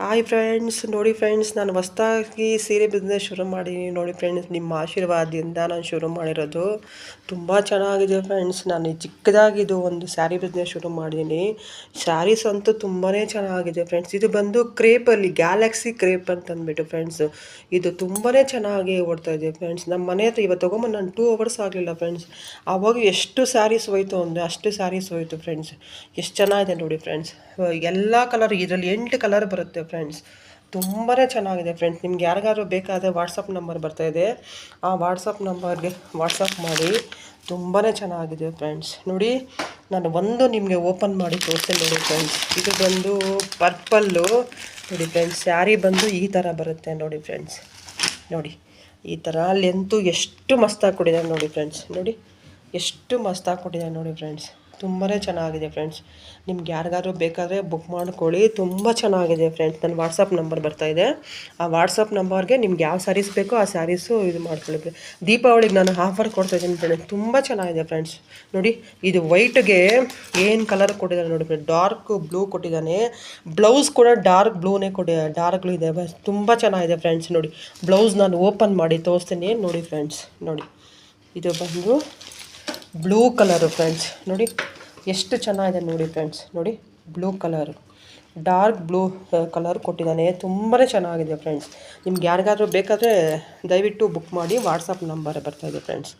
Hi friends, ನೋಡಿ friends, ನಾನು ಹೊಸ್ದಾಗಿ ಸೀರೆ ಬಿಸ್ನೆಸ್ ಶುರು ಮಾಡೀನಿ. ನೋಡಿ ಫ್ರೆಂಡ್ಸ್, ನಿಮ್ಮ ಆಶೀರ್ವಾದದಿಂದ ನಾನು ಶುರು ಮಾಡಿರೋದು. ತುಂಬ ಚೆನ್ನಾಗಿದೆ ಫ್ರೆಂಡ್ಸ್. ನಾನು ಚಿಕ್ಕದಾಗಿದ್ದು ಒಂದು ಸ್ಯಾರಿ ಬಿಸ್ನೆಸ್ ಶುರು ಮಾಡಿದ್ದೀನಿ. ಸ್ಯಾರೀಸ್ ಅಂತೂ ತುಂಬಾ ಚೆನ್ನಾಗಿದೆ ಫ್ರೆಂಡ್ಸ್. ಇದು ಬಂದು ಕ್ರೇಪಲ್ಲಿ ಗ್ಯಾಲಕ್ಸಿ ಕ್ರೇಪ್ ಅಂತ ಅಂದ್ಬಿಟ್ಟು ಫ್ರೆಂಡ್ಸ್. ಇದು ತುಂಬಾ ಚೆನ್ನಾಗಿ ಓಡ್ತಾ ಇದೆ ಫ್ರೆಂಡ್ಸ್. ನಮ್ಮ ಮನೆ ಹತ್ರ ಇವತ್ತು ತೊಗೊಂಬಂದು ನಾನು 2 ಅವರ್ಸ್ ಆಗಲಿಲ್ಲ ಫ್ರೆಂಡ್ಸ್. ಆವಾಗ ಎಷ್ಟು ಸ್ಯಾರೀಸ್ ಹೋಯ್ತು ಅಂದರೆ ಅಷ್ಟು ಸ್ಯಾರೀಸ್ ಹೋಯ್ತು ಫ್ರೆಂಡ್ಸ್. ಎಷ್ಟು ಚೆನ್ನಾಗಿದೆ ನೋಡಿ ಫ್ರೆಂಡ್ಸ್. ಎಲ್ಲ ಕಲರ್, ಇದರಲ್ಲಿ 8 ಕಲರ್ ಬರುತ್ತೆ ಫ್ರೆಂಡ್ಸ್. ತುಂಬಾ ಚೆನ್ನಾಗಿದೆ ಫ್ರೆಂಡ್ಸ್. ನಿಮ್ಗೆ ಯಾರಿಗಾದ್ರು ಬೇಕಾದರೆ ವಾಟ್ಸಪ್ ನಂಬರ್ ಬರ್ತಾಯಿದೆ, ಆ ವಾಟ್ಸಪ್ ನಂಬರ್ಗೆ ವಾಟ್ಸಪ್ ಮಾಡಿ. ತುಂಬಾ ಚೆನ್ನಾಗಿದೆ ಫ್ರೆಂಡ್ಸ್. ನೋಡಿ, ನಾನು ಒಂದು ನಿಮಗೆ ಓಪನ್ ಮಾಡಿ ತೋರಿಸ್ತೇನೆ ನೋಡಿ ಫ್ರೆಂಡ್ಸ್. ಇದು ಬಂದು ಪರ್ಪಲ್ಲು ನೋಡಿ ಫ್ರೆಂಡ್ಸ್. ಸ್ಯಾರಿ ಬಂದು ಈ ಥರ ಬರುತ್ತೆ ನೋಡಿ ಫ್ರೆಂಡ್ಸ್. ನೋಡಿ ಈ ಥರ ಲೆಂತು ಎಷ್ಟು ಮಸ್ತಾಗಿ ಕೊಟ್ಟಿದ್ದಾರೆ ನೋಡಿ ಫ್ರೆಂಡ್ಸ್. ನೋಡಿ ಎಷ್ಟು ಮಸ್ತಾಗಿ ಕೊಟ್ಟಿದ್ದಾರೆ ನೋಡಿ ಫ್ರೆಂಡ್ಸ್. ತುಂಬಾ ಚೆನ್ನಾಗಿದೆ ಫ್ರೆಂಡ್ಸ್. ನಿಮ್ಗೆ ಯಾರಿಗಾದ್ರೂ ಬೇಕಾದರೆ ಬುಕ್ ಮಾಡ್ಕೊಳ್ಳಿ. ತುಂಬ ಚೆನ್ನಾಗಿದೆ ಫ್ರೆಂಡ್ಸ್. ನನ್ನ ವಾಟ್ಸಪ್ ನಂಬರ್ ಬರ್ತಾಯಿದೆ, ಆ ವಾಟ್ಸಪ್ ನಂಬರ್ಗೆ ನಿಮ್ಗೆ ಯಾವ ಸ್ಯಾರೀಸ್ ಬೇಕೋ ಆ ಸ್ಯಾರೀಸು ಇದು ಮಾಡ್ಕೊಳ್ಳಿ. ದೀಪಾವಳಿಗೆ ನಾನು ಆಫರ್ ಕೊಡ್ತಾಯಿದ್ದೀನಿ ಫ್ರೆಂಡ್ಸ್. ತುಂಬ ಚೆನ್ನಾಗಿದೆ ಫ್ರೆಂಡ್ಸ್. ನೋಡಿ, ಇದು ವೈಟ್ಗೆ ಏನು ಕಲರ್ ಕೊಟ್ಟಿದ್ದಾನೆ ನೋಡಿ ಫ್ರೆಂಡ್ಸ್. ಡಾರ್ಕ್ ಬ್ಲೂ ಕೊಟ್ಟಿದ್ದಾನೆ. ಬ್ಲೌಸ್ ಕೂಡ ಡಾರ್ಕ್ ಬ್ಲೂನೇ ಡಾರ್ಕ್ ಬ್ಲೂ ಇದೆ. ತುಂಬ ಚೆನ್ನಾಗಿದೆ ಫ್ರೆಂಡ್ಸ್. ನೋಡಿ, ಬ್ಲೌಸ್ ನಾನು ಓಪನ್ ಮಾಡಿ ತೋರಿಸ್ತೀನಿ ನೋಡಿ ಫ್ರೆಂಡ್ಸ್. ನೋಡಿ, ಇದು ಬಂದು ಬ್ಲೂ ಕಲರು ಫ್ರೆಂಡ್ಸ್. ನೋಡಿ ಎಷ್ಟು ಚೆನ್ನಾಗಿದೆ ನೋಡಿ ಫ್ರೆಂಡ್ಸ್. ನೋಡಿ, blue colour, dark blue colour ಕೊಟ್ಟಿದ್ದಾನೆ. ತುಂಬಾ ಚೆನ್ನಾಗಿದೆ ಫ್ರೆಂಡ್ಸ್. ನಿಮ್ಗೆ ಯಾರಿಗಾದ್ರೂ ಬೇಕಾದರೆ ದಯವಿಟ್ಟು ಬುಕ್ ಮಾಡಿ. ವಾಟ್ಸಪ್ ನಂಬರ್ ಬರ್ತಾಯಿದೆ ಫ್ರೆಂಡ್ಸ್.